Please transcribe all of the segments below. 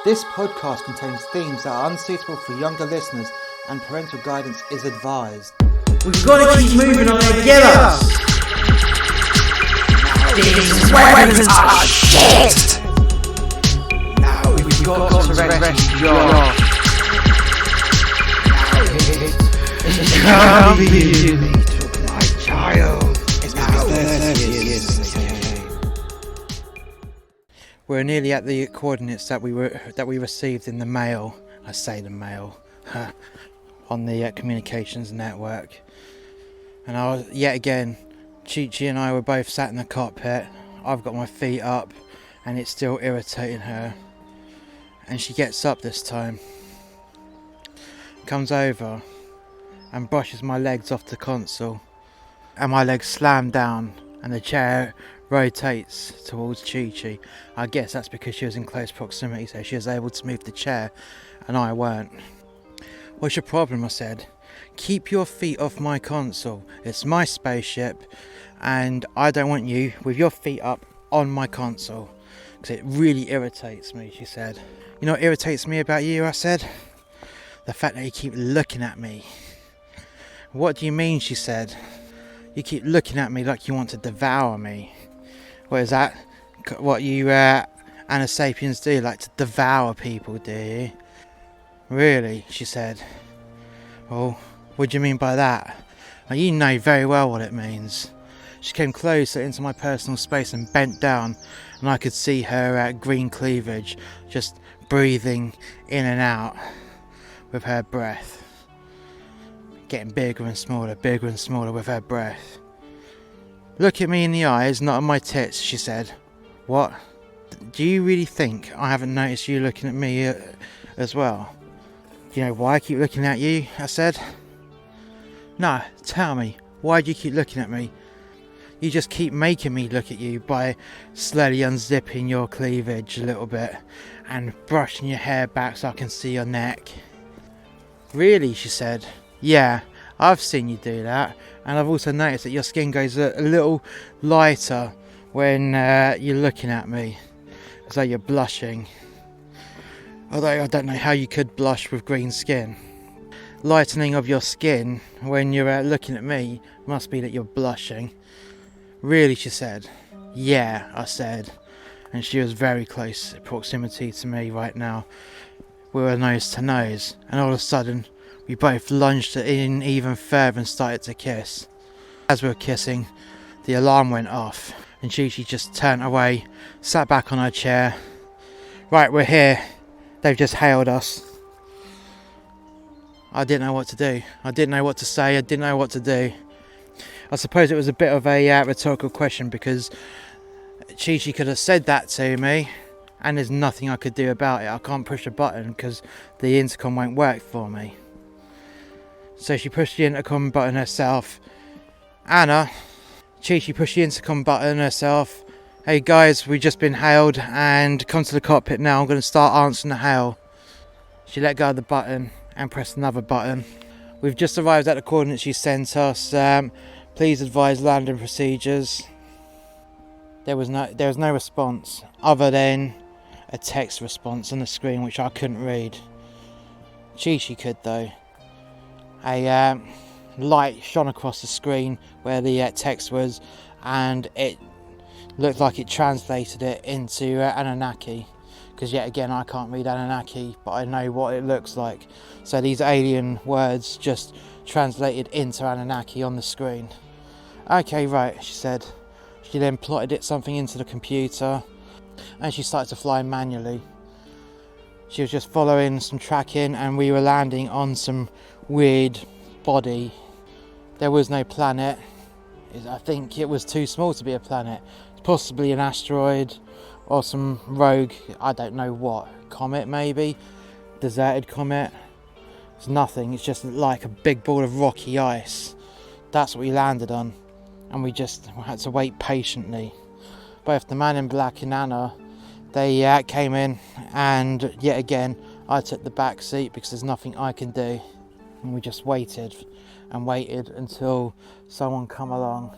This podcast contains themes that are unsuitable for younger listeners and parental guidance is advised. We've got to keep moving on there, get us! These weapons are shit! Now we've got to rescue John. Come you took my child. It's now 30 years. We're nearly at the coordinates that we received in the mail. I say the mail on the communications network. And I was yet again. Chi-Chi and I were both sat in the cockpit. I've got my feet up, and it's still irritating her. And she gets up this time, comes over, and brushes my legs off the console. And my legs slam down, and the chair rotates towards Chi-Chi. I guess that's because she was in close proximity, so she was able to move the chair, and I weren't. "What's your problem?" I said. "Keep your feet off my console. It's my spaceship, and I don't want you with your feet up on my console, because it really irritates me," she said. "You know what irritates me about you?" I said. "The fact that you keep looking at me." "What do you mean?" she said. "You keep looking at me like you want to devour me." "What is that? What you Anasapiens do? Like to devour people, do you?" "Really?" she said. "Well, what do you mean by that?" "Well, you know very well what it means." She came closer into my personal space and bent down, and I could see her green cleavage just breathing in and out with her breath, getting bigger and smaller with her breath. "Look at me in the eyes, not at my tits," she said. "What? Do you really think I haven't noticed you looking at me as well?" "Do you know why I keep looking at you?" I said. "No, tell me, why do you keep looking at me?" "You just keep making me look at you by slowly unzipping your cleavage a little bit and brushing your hair back so I can see your neck." "Really?" she said. "Yeah, I've seen you do that, and I've also noticed that your skin goes a little lighter when you're looking at me, as though you're blushing. Although I don't know how you could blush with green skin. Lightening of your skin when you're looking at me must be that you're blushing." "Really?" she said. "Yeah," I said, and she was very close proximity to me right now. We were nose to nose, and all of a sudden we both lunged in even further and started to kiss. As we were kissing, the alarm went off, and Chi-Chi just turned away, sat back on her chair. "Right, we're here. They've just hailed us." I didn't know what to do. I didn't know what to say. I didn't know what to do. I suppose it was a bit of a rhetorical question, because Chi-Chi could have said that to me, and there's nothing I could do about it. I can't push a button because the intercom won't work for me. So she pushed the intercom button herself. "Anna," Chi-Chi pushed the intercom button herself. "Hey guys, we've just been hailed, and come to the cockpit now. I'm going to start answering the hail." She let go of the button and pressed another button. "We've just arrived at the coordinates you sent us. Please advise landing procedures." There was no response other than a text response on the screen, which I couldn't read. Chi-Chi could though. A light shone across the screen where the text was, and it looked like it translated it into Anunnaki, because yet again I can't read Anunnaki, but I know what it looks like. So these alien words just translated into Anunnaki on the screen. "Okay, right," she said. She then plotted something into the computer, and she started to fly manually. She was just following some tracking, and we were landing on some weird body. There was no planet. I think it was too small to be a planet. Possibly an asteroid or some rogue, I don't know what, comet maybe, deserted comet. It's nothing. It's just like a big ball of rocky ice. That's what we landed on, and we had to wait patiently. Both the man in black and Anna, they came in, and yet again I took the back seat because there's nothing I can do, and we just waited and waited until someone come along.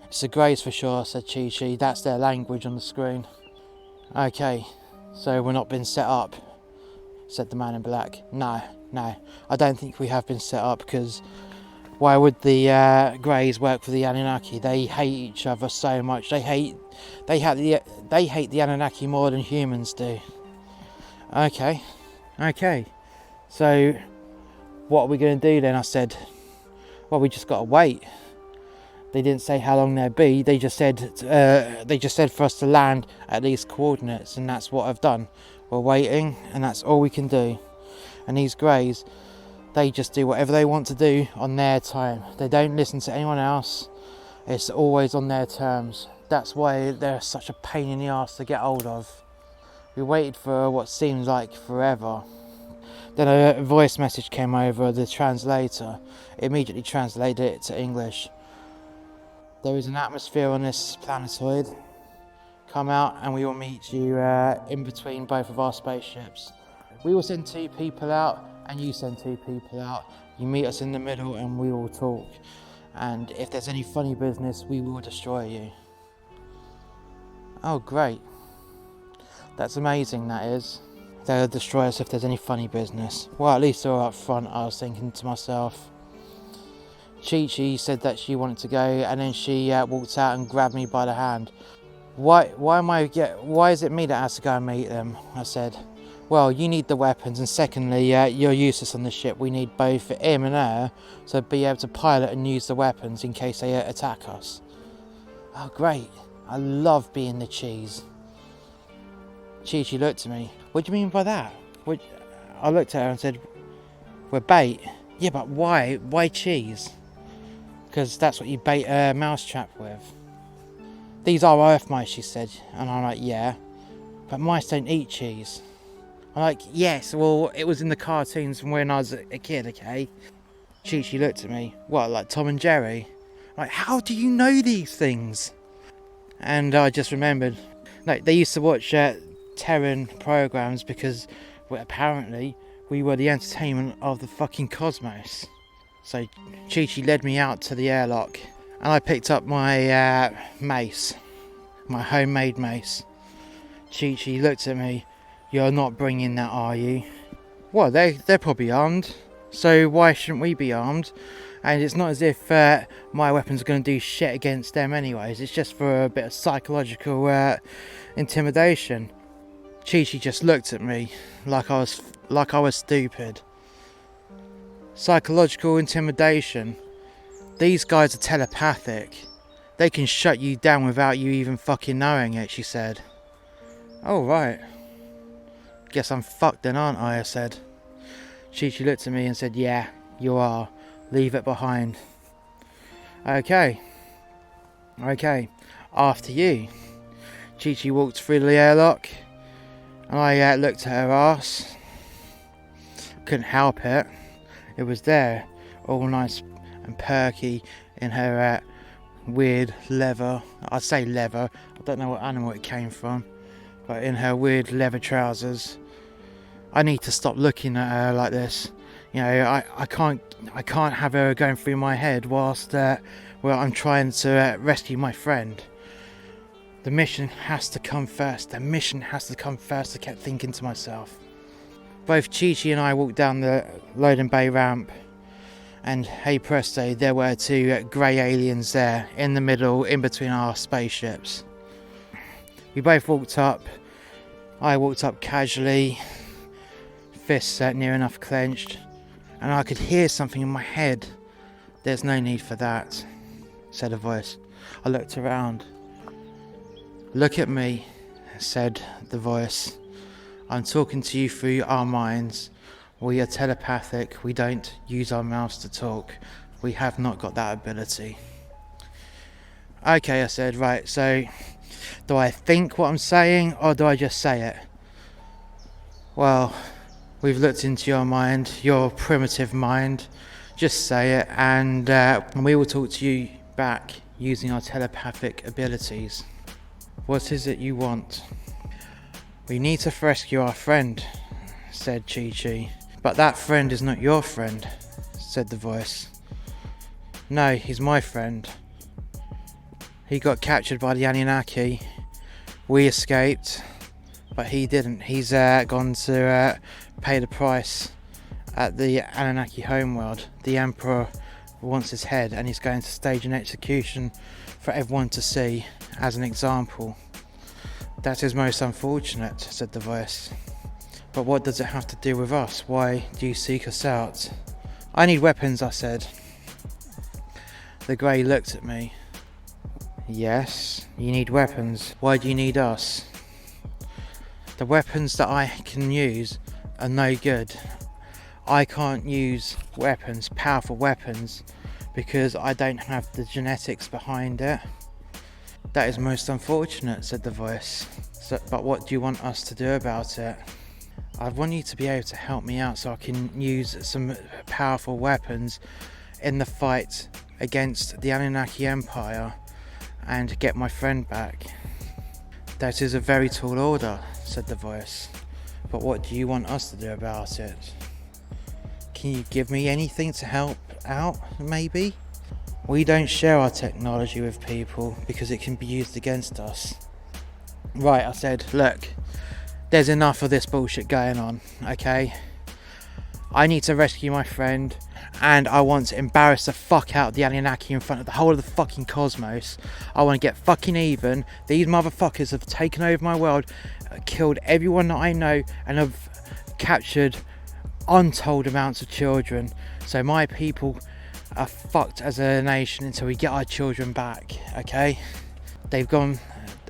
"It's the Greys for sure," said Chi-Chi. "That's their language on the screen." "Okay," So we're not been set up, said the man in black. No, I don't think we have been set up, because why would the Greys work for the Anunnaki? They hate each other so much. They hate the Anunnaki more than humans do. Okay. So what are we going to do then? I said, well, we just got to wait. They didn't say how long they'd be. They just said for us to land at these coordinates, and that's what I've done. We're waiting, and that's all we can do. And these Greys, they just do whatever they want to do on their time. They don't listen to anyone else. It's always on their terms. That's why they're such a pain in the arse to get hold of. We waited for what seemed like forever. Then a voice message came over the translator. It immediately translated it to English. There is an atmosphere on this planetoid. Come out and we will meet you in between both of our spaceships. We will send 2 people out and you send 2 people out. You meet us in the middle and we will talk. And if there's any funny business, we will destroy you. Oh, great. That's amazing, that is. They'll destroy us if there's any funny business. Well, at least they're up front, I was thinking to myself. Chi-Chi said that she wanted to go, and then she walked out and grabbed me by the hand. Why is it me that has to go and meet them? I said. Well, you need the weapons, and secondly, you're useless on the ship. We need both him and her to be able to pilot and use the weapons in case they attack us. Oh, great. I love being the cheese. Chi-Chi looked at me. What do you mean by that? I looked at her and said, we're bait. Yeah, but why? Why cheese? Because that's what you bait a mousetrap with. These are earth mice, she said. And I'm like, yeah. But mice don't eat cheese. I'm like, yes, well, it was in the cartoons from when I was a kid, okay? Chi-Chi looked at me. What, like Tom and Jerry? I'm like, how do you know these things? And I just remembered. Like, they used to watch Terran programs because, well, apparently we were the entertainment of the fucking cosmos. So Chi-Chi led me out to the airlock and I picked up my mace, my homemade mace. Chi-Chi looked at me. You're not bringing that, are you? Well, they're probably armed, so why shouldn't we be armed? And it's not as if my weapons are going to do shit against them anyways. It's just for a bit of psychological intimidation. Chi-Chi just looked at me like I was stupid. Psychological intimidation. These guys are telepathic. They can shut you down without you even fucking knowing it, she said. Oh, right. Guess I'm fucked then, aren't I said. Chi-Chi looked at me and said, yeah, you are. Leave it behind. Okay, after you. Chi-Chi walked through the airlock and I looked at her ass. Couldn't help it. It was there, all nice and perky in her weird leather. I say leather, I don't know what animal it came from, but in her weird leather trousers. I need to stop looking at her like this. You know, I can't have her going through my head whilst I'm trying to rescue my friend. The mission has to come first. I kept thinking to myself. Both Chi-Chi and I walked down the loading bay ramp, and hey presto, there were 2 grey aliens there in the middle, in between our spaceships. We both walked up. I walked up casually, fists near enough clenched, and I could hear something in my head. There's no need for that, said a voice. I looked around. Look at me, said the voice. I'm talking to you through our minds. We are telepathic. We don't use our mouths to talk. We have not got that ability. Okay, I said, right, so do I think what I'm saying or do I just say it? Well, we've looked into your mind, your primitive mind. Just say it and we will talk to you back using our telepathic abilities. What is it you want? We need to rescue our friend, said Chi-Chi. But that friend is not your friend, said the voice. No, he's my friend. He got captured by the Anunnaki. We escaped. but he didn't. He's gone to pay the price at the Anunnaki homeworld. The Emperor wants his head, and he's going to stage an execution for everyone to see as an example. That is most unfortunate, said the voice. But what does it have to do with us? Why do you seek us out? I need weapons, I said. The Grey looked at me. Yes, you need weapons. Why do you need us? The weapons that I can use are no good. I can't use weapons, powerful weapons, because I don't have the genetics behind it. That is most unfortunate, said the voice. But what do you want us to do about it? I want you to be able to help me out so I can use some powerful weapons in the fight against the Anunnaki Empire and get my friend back. That is a very tall order, said the voice. But what do you want us to do about it? Can you give me anything to help out, maybe? We don't share our technology with people because it can be used against us. Right, I said, look, there's enough of this bullshit going on, okay? I need to rescue my friend, and I want to embarrass the fuck out of the Anunnaki in front of the whole of the fucking cosmos. I want to get fucking even. These motherfuckers have taken over my world, killed everyone that I know, and have captured untold amounts of children. So my people are fucked as a nation until we get our children back, okay? They've gone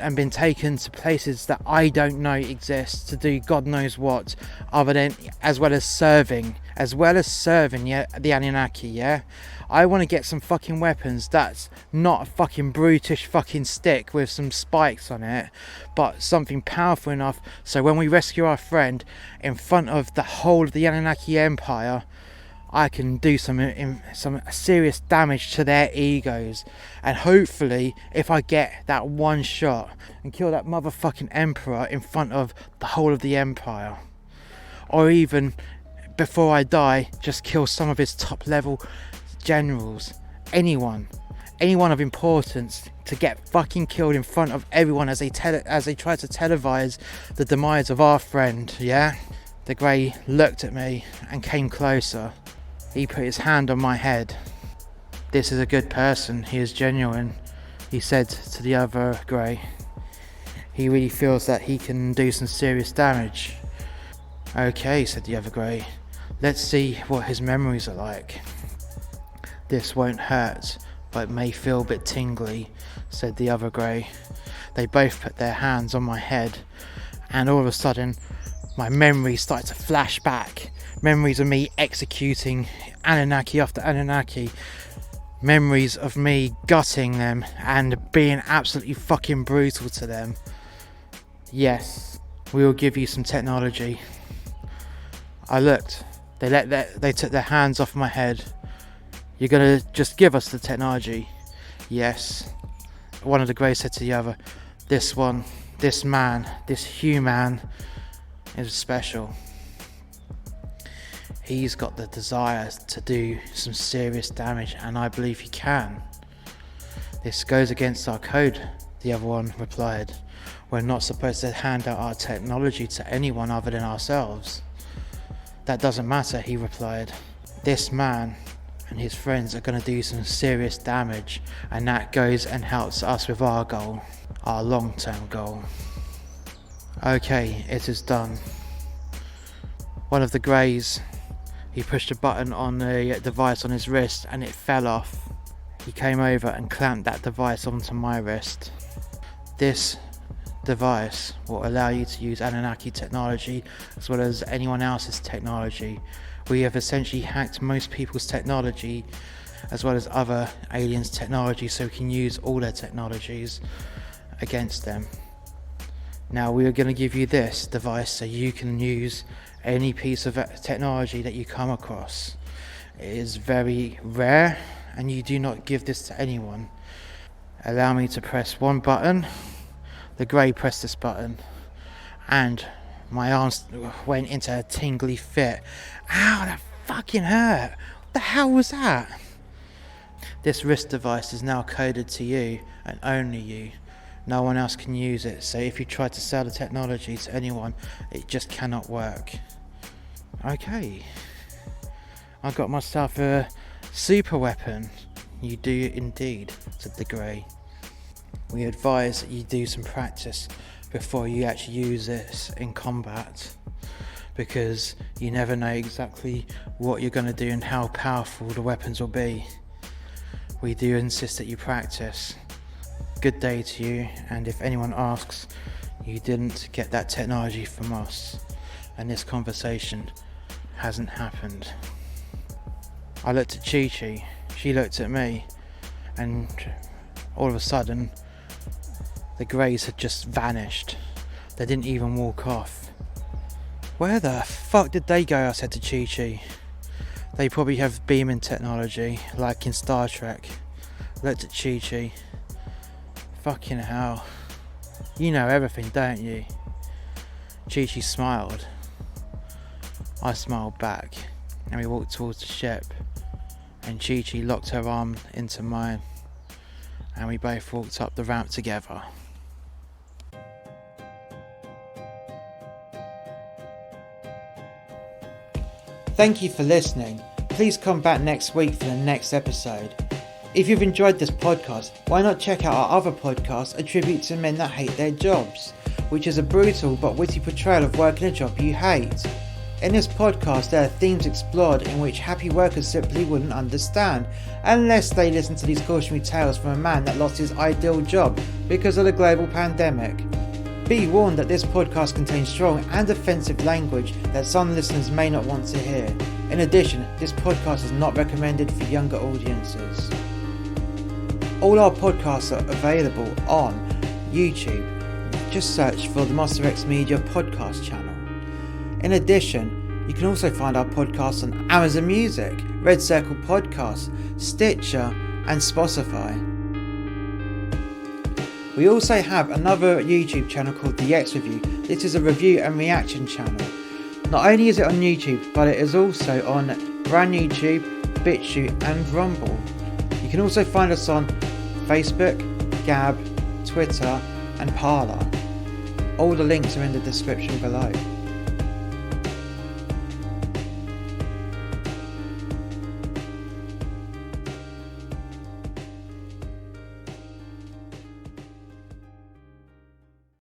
and been taken to places that I don't know exist to do God knows what, other than as well as serving, yeah, the Anunnaki, yeah? I want to get some fucking weapons that's not a fucking brutish fucking stick with some spikes on it, but something powerful enough so when we rescue our friend in front of the whole of the Anunnaki Empire, I can do some serious damage to their egos. And hopefully, if I get that one shot and kill that motherfucking emperor in front of the whole of the empire, or even before I die, just kill some of his top level generals, anyone of importance, to get fucking killed in front of everyone as they try to televise the demise of our friend, yeah? The Grey looked at me and came closer. He put his hand on my head. This is a good person, he is genuine, he said to the other Grey. He really feels that he can do some serious damage. Okay, said the other Grey. Let's see what his memories are like. This won't hurt, but may feel a bit tingly, said the other Grey. They both put their hands on my head, and all of a sudden, my memories started to flash back. Memories of me executing Anunnaki after Anunnaki. Memories of me gutting them and being absolutely fucking brutal to them. Yes, we will give you some technology. I looked. They took their hands off my head. You're gonna just give us the technology? Yes. One of the Greys said to the other, this man, this human is special. He's got the desire to do some serious damage, and I believe he can. This goes against our code, the other one replied. We're not supposed to hand out our technology to anyone other than ourselves. That doesn't matter, he replied. This man and his friends are going to do some serious damage, and that goes and helps us with our goal, our long-term goal. Okay, it is done. One of the Greys, he pushed a button on the device on his wrist and it fell off. He came over and clamped that device onto my wrist. This device will allow you to use Anunnaki technology as well as anyone else's technology. We have essentially hacked most people's technology as well as other aliens' technology, so we can use all their technologies against them. Now we are going to give you this device so you can use any piece of technology that you come across. It is very rare and you do not give this to anyone. Allow me to press one button. The Grey pressed this button and my arms went into a tingly fit. Ow, that fucking hurt. What the hell was that? This wrist device is now coded to you and only you. No one else can use it, so if you try to sell the technology to anyone, it just cannot work. Okay, I got myself a super weapon. You do indeed, said the Grey. We advise that you do some practice before you actually use this in combat, because you never know exactly what you're going to do and how powerful the weapons will be. We do insist that you practice. Good day to you, and if anyone asks, you didn't get that technology from us, and this conversation hasn't happened. I looked at Chi-Chi, she looked at me, and all of a sudden the Greys had just vanished. They didn't even walk off. Where the fuck did they go? I said to Chi-Chi. They probably have beaming technology, like in Star Trek. I looked at Chi-Chi. Fucking hell. You know everything, don't you? Chi-Chi smiled. I smiled back, and we walked towards the ship, and Chi-Chi locked her arm into mine, and we both walked up the ramp together. Thank you for listening. Please come back next week for the next episode. If you've enjoyed this podcast, why not check out our other podcast, A Tribute to Men That Hate Their Jobs, which is a brutal but witty portrayal of working a job you hate. In this podcast, there are themes explored in which happy workers simply wouldn't understand, unless they listen to these cautionary tales from a man that lost his ideal job because of the global pandemic. Be warned that this podcast contains strong and offensive language that some listeners may not want to hear. In addition, this podcast is not recommended for younger audiences. All our podcasts are available on YouTube. Just search for the Master X Media podcast channel. In addition, you can also find our podcasts on Amazon Music, Red Circle Podcasts, Stitcher and Spotify. We also have another YouTube channel called The X Review. This is a review and reaction channel. Not only is it on YouTube, but it is also on Brand YouTube, BitChute and Rumble. You can also find us on Facebook, Gab, Twitter and Parler. All the links are in the description below.